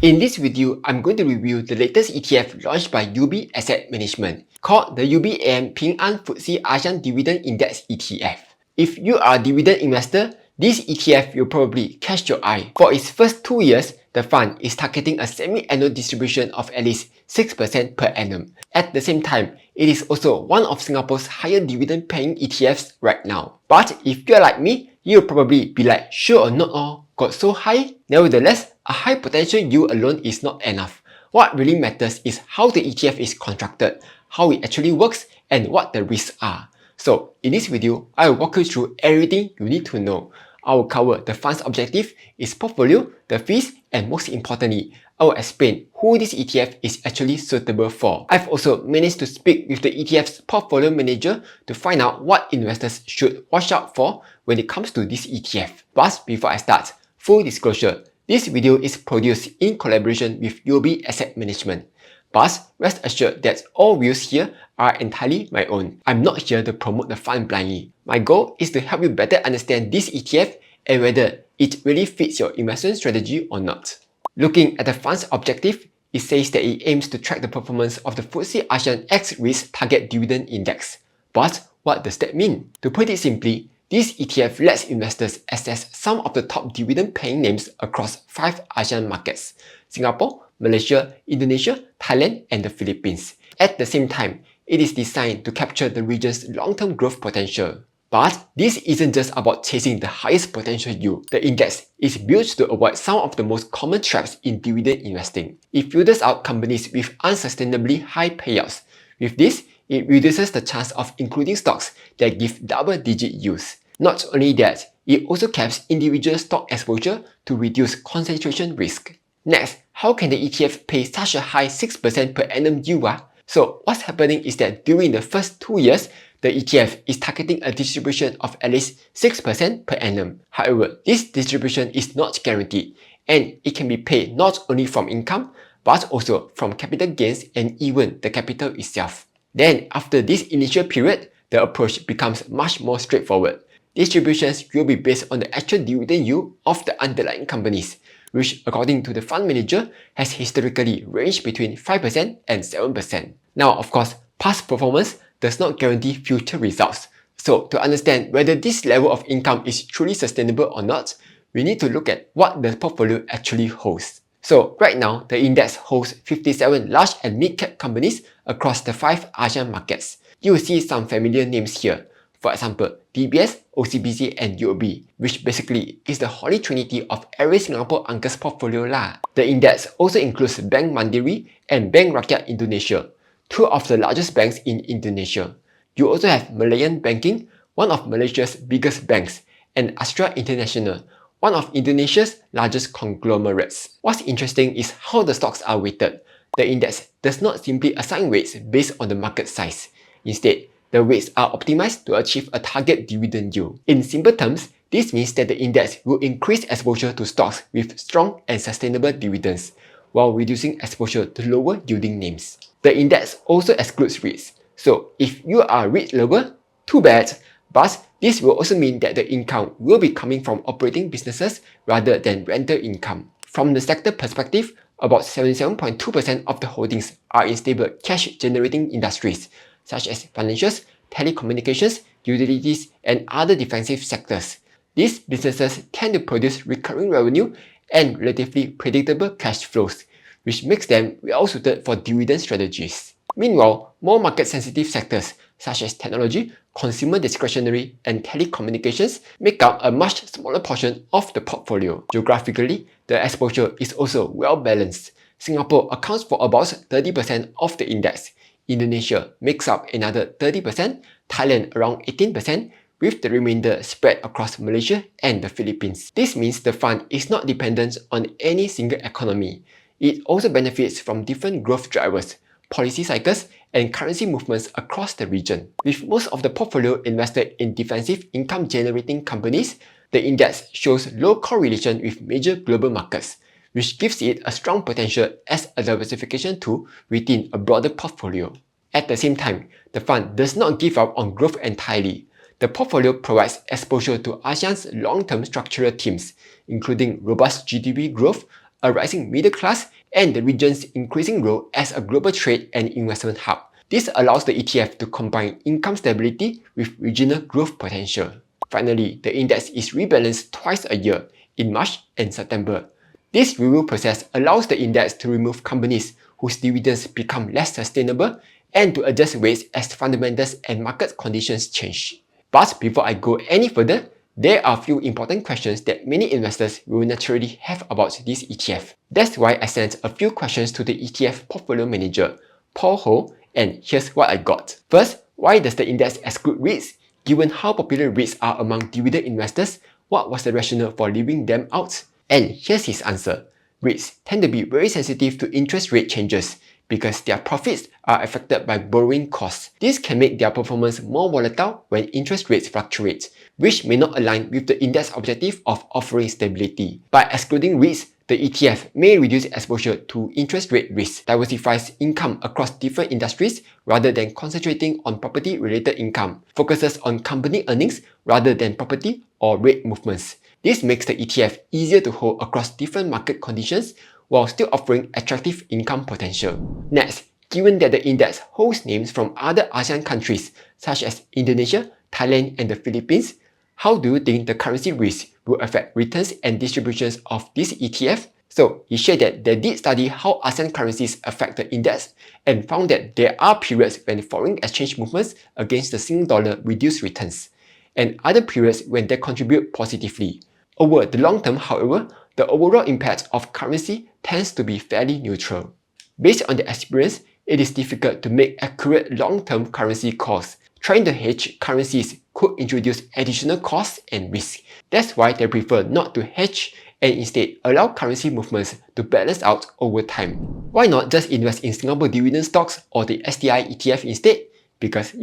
In this video, I'm going to review the latest ETF launched by UOB Asset Management called the UOBAM Ping An FTSE ASEAN Dividend Index ETF. If you are a dividend investor, this ETF will probably catch your eye. For its first 2 years, the fund is targeting a semi-annual distribution of at least 6% per annum. At the same time, it is also one of Singapore's higher dividend-paying ETFs right now. But if you're like me, you'll probably be like, sure or not all got so high? Nevertheless, a high potential yield alone is not enough. What really matters is how the ETF is constructed, how it actually works, and what the risks are. So in this video, I will walk you through everything you need to know. I will cover the fund's objective, its portfolio, the fees, and most importantly, I will explain who this ETF is actually suitable for. I've also managed to speak with the ETF's portfolio manager to find out what investors should watch out for when it comes to this ETF. But before I start, full disclosure, this video is produced in collaboration with UOB Asset Management. But rest assured that all views here are entirely my own. I'm not here to promote the fund blindly. My goal is to help you better understand this ETF and whether it really fits your investment strategy or not. Looking at the fund's objective, it says that it aims to track the performance of the FTSE ASEAN X-REITs Target Dividend Index. But what does that mean? To put it simply, this ETF lets investors assess some of the top dividend-paying names across 5 ASEAN markets: Singapore, Malaysia, Indonesia, Thailand, and the Philippines. At the same time, it is designed to capture the region's long-term growth potential. But this isn't just about chasing the highest potential yield. The index is built to avoid some of the most common traps in dividend investing. It filters out companies with unsustainably high payouts. With this, it reduces the chance of including stocks that give double-digit yields. Not only that, it also caps individual stock exposure to reduce concentration risk. Next, how can the ETF pay such a high 6% per annum yield? So what's happening is that during the first 2 years, the ETF is targeting a distribution of at least 6% per annum. However, this distribution is not guaranteed, and it can be paid not only from income, but also from capital gains and even the capital itself. Then, after this initial period, the approach becomes much more straightforward. Distributions will be based on the actual dividend yield of the underlying companies, which according to the fund manager has historically ranged between 5% and 7%. Now, of course, past performance does not guarantee future results. So to understand whether this level of income is truly sustainable or not, we need to look at what the portfolio actually holds. So right now, the index holds 57 large and mid-cap companies across the 5 ASEAN markets. You will see some familiar names here. For example, DBS, OCBC, and UOB, which basically is the holy trinity of every Singapore uncle's portfolio lah. The index also includes Bank Mandiri and Bank Rakyat Indonesia, 2 of the largest banks in Indonesia. You also have Malayan Banking, one of Malaysia's biggest banks, and Astra International, one of Indonesia's largest conglomerates. What's interesting is how the stocks are weighted. The index does not simply assign weights based on the market size. Instead, the weights are optimized to achieve a target dividend yield. In simple terms, this means that the index will increase exposure to stocks with strong and sustainable dividends, while reducing exposure to lower yielding names. The index also excludes REITs. So if you are a REIT lover, too bad. But this will also mean that the income will be coming from operating businesses rather than rental income. From the sector perspective, about 77.2% of the holdings are in stable cash-generating industries, such as financials, telecommunications, utilities, and other defensive sectors. These businesses tend to produce recurring revenue and relatively predictable cash flows, which makes them well suited for dividend strategies. Meanwhile, more market-sensitive sectors such as technology, consumer discretionary, and telecommunications make up a much smaller portion of the portfolio. Geographically, the exposure is also well balanced. Singapore accounts for about 30% of the index. Indonesia makes up another 30%, Thailand around 18%, with the remainder spread across Malaysia and the Philippines. This means the fund is not dependent on any single economy. It also benefits from different growth drivers, policy cycles, and currency movements across the region. With most of the portfolio invested in defensive income-generating companies, the index shows low correlation with major global markets, which gives it a strong potential as a diversification tool within a broader portfolio. At the same time, the fund does not give up on growth entirely. The portfolio provides exposure to ASEAN's long-term structural themes, including robust GDP growth, a rising middle class, and the region's increasing role as a global trade and investment hub. This allows the ETF to combine income stability with regional growth potential. Finally, the index is rebalanced twice a year, in March and September. This review process allows the index to remove companies whose dividends become less sustainable and to adjust weights as fundamentals and market conditions change. But before I go any further, there are a few important questions that many investors will naturally have about this ETF. That's why I sent a few questions to the ETF portfolio manager, Paul Ho, and here's what I got. First, why does the index exclude REITs? Given how popular REITs are among dividend investors, what was the rationale for leaving them out? And here's his answer. REITs tend to be very sensitive to interest rate changes because their profits are affected by borrowing costs. This can make their performance more volatile when interest rates fluctuate, which may not align with the index objective of offering stability. By excluding REITs, the ETF may reduce exposure to interest rate risk, diversifies income across different industries rather than concentrating on property-related income, focuses on company earnings rather than property or rate movements. This makes the ETF easier to hold across different market conditions while still offering attractive income potential. Next, given that the index holds names from other ASEAN countries such as Indonesia, Thailand, and the Philippines, how do you think the currency risk will affect returns and distributions of this ETF? So, he shared that they did study how ASEAN currencies affect the index and found that there are periods when foreign exchange movements against the Singapore dollar reduce returns, and other periods when they contribute positively. Over the long term, however, the overall impact of currency tends to be fairly neutral. Based on the experience, it is difficult to make accurate long-term currency calls. Trying to hedge currencies could introduce additional costs and risk. That's why they prefer not to hedge and instead allow currency movements to balance out over time. Why not just invest in Singapore dividend stocks or the STI ETF instead? Because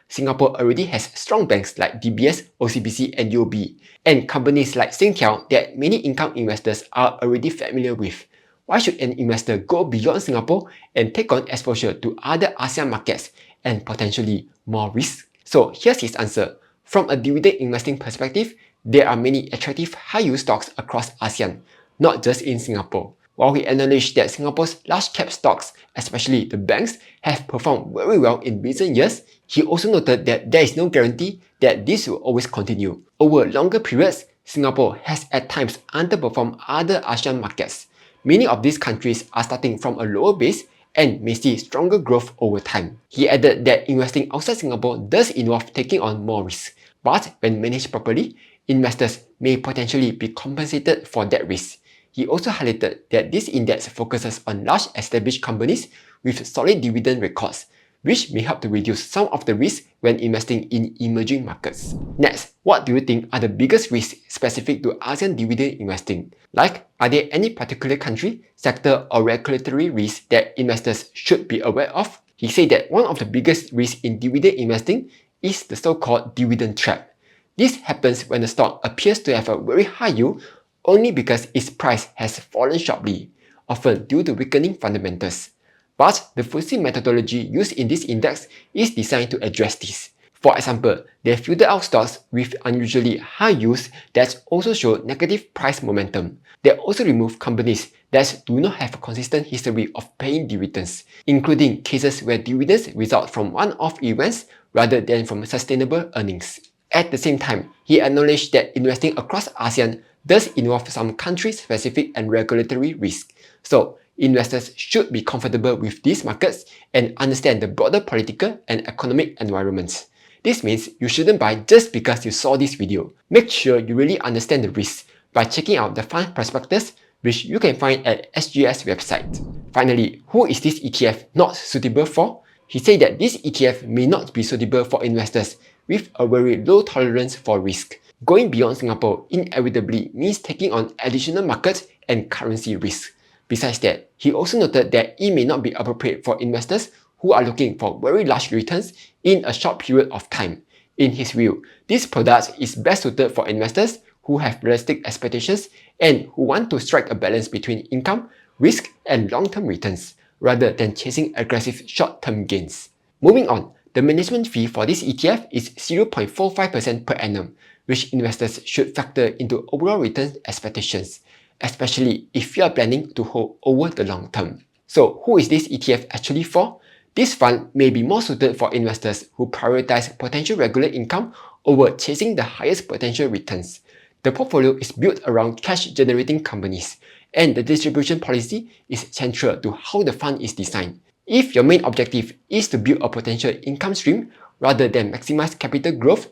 Singapore already has strong banks like DBS, OCBC, and UOB, and companies like Singtel that many income investors are already familiar with. Why should an investor go beyond Singapore and take on exposure to other ASEAN markets and potentially more risk? So here's his answer. From a dividend investing perspective, there are many attractive high-yield stocks across ASEAN, not just in Singapore. While he acknowledged that Singapore's large-cap stocks, especially the banks, have performed very well in recent years, he also noted that there is no guarantee that this will always continue. Over longer periods, Singapore has at times underperformed other ASEAN markets. Many of these countries are starting from a lower base and may see stronger growth over time. He added that investing outside Singapore does involve taking on more risk, but when managed properly, investors may potentially be compensated for that risk. He also highlighted that this index focuses on large established companies with solid dividend records, which may help to reduce some of the risk when investing in emerging markets. Next, what do you think are the biggest risks specific to ASEAN dividend investing? Like, are there any particular country, sector, or regulatory risks that investors should be aware of? He said that one of the biggest risks in dividend investing is the so-called dividend trap. This happens when the stock appears to have a very high yield only because its price has fallen sharply, often due to weakening fundamentals. But the FTSE methodology used in this index is designed to address this. For example, they filtered out stocks with unusually high yields that also show negative price momentum. They also remove companies that do not have a consistent history of paying dividends, including cases where dividends result from one-off events rather than from sustainable earnings. At the same time, he acknowledged that investing across ASEAN does involve some country-specific and regulatory risk. So, investors should be comfortable with these markets and understand the broader political and economic environments. This means you shouldn't buy just because you saw this video. Make sure you really understand the risks by checking out the fund prospectus, which you can find at SGS website. Finally, who is this ETF not suitable for? He said that this ETF may not be suitable for investors with a very low tolerance for risk. Going beyond Singapore inevitably means taking on additional market and currency risk. Besides that, he also noted that it may not be appropriate for investors who are looking for very large returns in a short period of time. In his view, this product is best suited for investors who have realistic expectations and who want to strike a balance between income, risk, and long-term returns, rather than chasing aggressive short-term gains. Moving on, the management fee for this ETF is 0.45% per annum, which investors should factor into overall return expectations. especially if you are planning to hold over the long term. So who is this ETF actually for? This fund may be more suited for investors who prioritize potential regular income over chasing the highest potential returns. The portfolio is built around cash-generating companies, and the distribution policy is central to how the fund is designed. If your main objective is to build a potential income stream rather than maximize capital growth,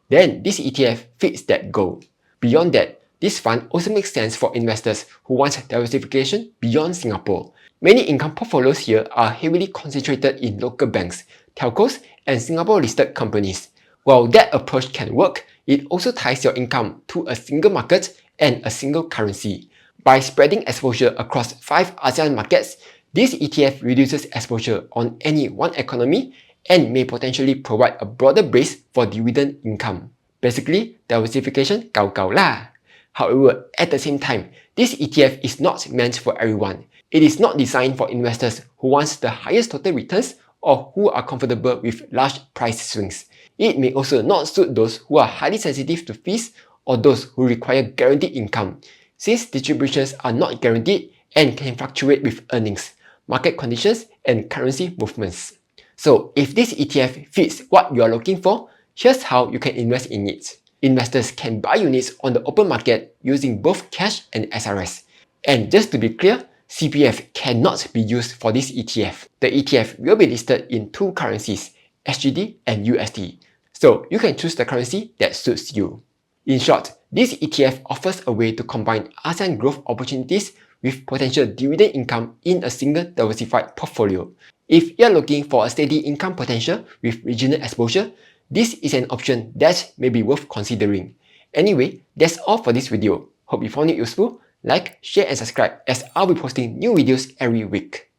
then this ETF fits that goal. Beyond that, this fund also makes sense for investors who want diversification beyond Singapore. Many income portfolios here are heavily concentrated in local banks, telcos, and Singapore-listed companies. While that approach can work, it also ties your income to a single market and a single currency. By spreading exposure across 5 ASEAN markets, this ETF reduces exposure on any one economy and may potentially provide a broader base for dividend income. Basically, diversification gao lah. However, at the same time, this ETF is not meant for everyone. It is not designed for investors who want the highest total returns or who are comfortable with large price swings. It may also not suit those who are highly sensitive to fees or those who require guaranteed income, since distributions are not guaranteed and can fluctuate with earnings, market conditions, and currency movements. So if this ETF fits what you are looking for, here's how you can invest in it. Investors can buy units on the open market using both cash and SRS. And just to be clear, CPF cannot be used for this ETF. The ETF will be listed in 2 currencies, SGD and USD. So you can choose the currency that suits you. In short, this ETF offers a way to combine ASEAN growth opportunities with potential dividend income in a single diversified portfolio. If you're looking for a steady income potential with regional exposure, this is an option that may be worth considering. Anyway, that's all for this video. Hope you found it useful. Like, share and subscribe as I'll be posting new videos every week.